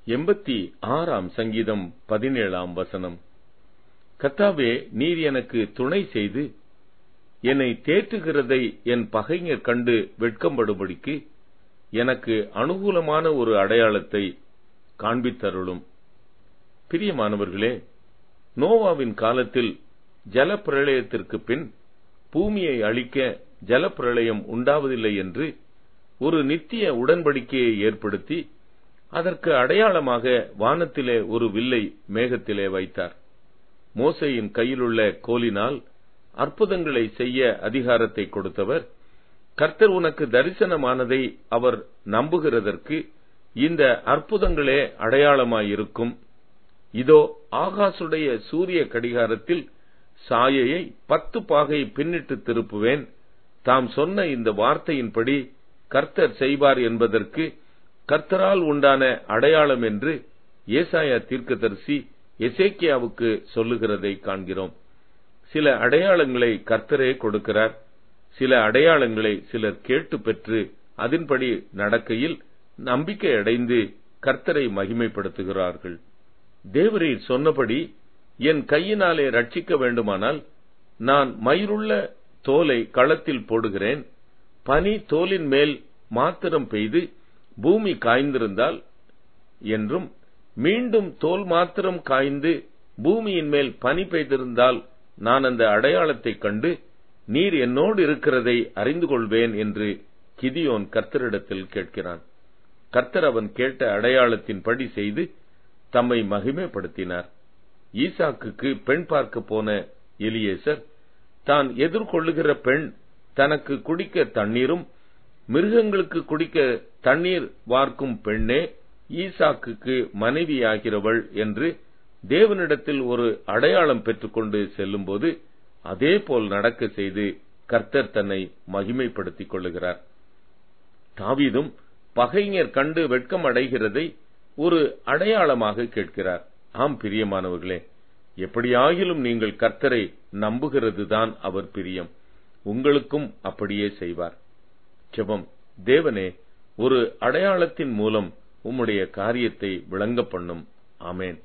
86 சங்கீதம் 17 கர்த்தாவே, நீர் எனக்கு துணை செய்து என்னை தேற்றுகிறதை என் பகைஞர் கண்டு வெட்கப்படும்படிக்கு எனக்கு அனுகூலமான ஒரு அடையாளத்தை காண்பித்தருளும். பிரியமானவர்களே, நோவாவின் காலத்தில் ஜலப்பிரளயத்திற்கு பின் பூமியை அழிக்க ஜலப்பிரளயம் உண்டாவதில்லை என்று ஒரு நித்திய உடன்படிக்கையை ஏற்படுத்தி அதற்கு அடையாளமாக வானத்திலே ஒரு வில்லை மேகத்திலே வைத்தார். மோசேயின் கையிலுள்ள கோலினால் அற்புதங்களை செய்ய அதிகாரத்தை கொடுத்தவர், கர்த்தர் உனக்கு தரிசனமானதை அவர் நம்புகிறதற்கு இந்த அற்புதங்களே அடையாளமாயிருக்கும். இதோ, ஆகாசுடைய சூரிய கடிகாரத்தில் சாயையை 10 பாகை பின்னிட்டு திருப்புவேன். தாம் சொன்ன இந்த வார்த்தையின்படி கர்த்தர் செய்வார் என்பதற்கு கர்த்தரால் உண்டான அடையாளம் என்று ஏசாயா தீர்க்கதரிசி எசேக்கியாவுக்கு சொல்லுகிறதை காண்கிறோம். சில அடையாளங்களை கர்த்தரே கொடுக்கிறார். சில அடையாளங்களை சிலர் கேட்டு பெற்று அதன்படி நடக்கையில் நம்பிக்கை அடைந்து கர்த்தரை மகிமைப்படுத்துகிறார்கள். தேவரீர் சொன்னபடி என் கையினாலே ரட்சிக்க வேண்டுமானால் நான் மயிருள்ள தோலை களத்தில் போடுகிறேன். பனி தோலின் மேல் மாத்திரம் பெய்து பூமி காய்ந்திருந்தால் என்றும், மீண்டும் தோல் மாத்திரம் காய்ந்து பூமியின் மேல் பனி பெய்திருந்தால் நான் அந்த அடையாளத்தை கண்டு நீர் என்னோடு இருக்கிறதை அறிந்து கொள்வேன் என்று கிதியோன் கர்த்தரிடத்தில் கேட்கிறான். கர்த்தர் அவன் கேட்ட அடையாளத்தின்படி செய்து தம்மை மகிமைப்படுத்தினார். ஈசாக்குக்கு பெண் பார்க்க போன எலியேசர் தான் எதிர்கொள்ளுகிற பெண் தனக்கு குடிக்க தண்ணீரும் மிருகங்களுக்கு குடிக்க தண்ணீர் வார்க்கும் பெண்ணே ஈசாக்குக்கு மனைவியாகிறவள் என்று தேவனிடத்தில் ஒரு அடையாளம் பெற்றுக்கொண்டு செல்லும்போது அதே போல் நடக்க செய்து கர்த்தர் தன்னை மகிமைப்படுத்திக் கொள்ளுகிறார். தாவீதும் பகைஞர் கண்டு வெட்கம் அடைகிறதை ஒரு அடையாளமாக கேட்கிறார். ஆம் பிரியமானவர்களே, எப்படியாகிலும் நீங்கள் கர்த்தரை நம்புகிறதுதான் அவர் பிரியம். உங்களுக்கும் அப்படியே செய்வார். ஜெபம். தேவனே, ஒரு அடையாளத்தின் மூலம் உம்முடைய காரியத்தை விளங்க பண்ணும். ஆமென்.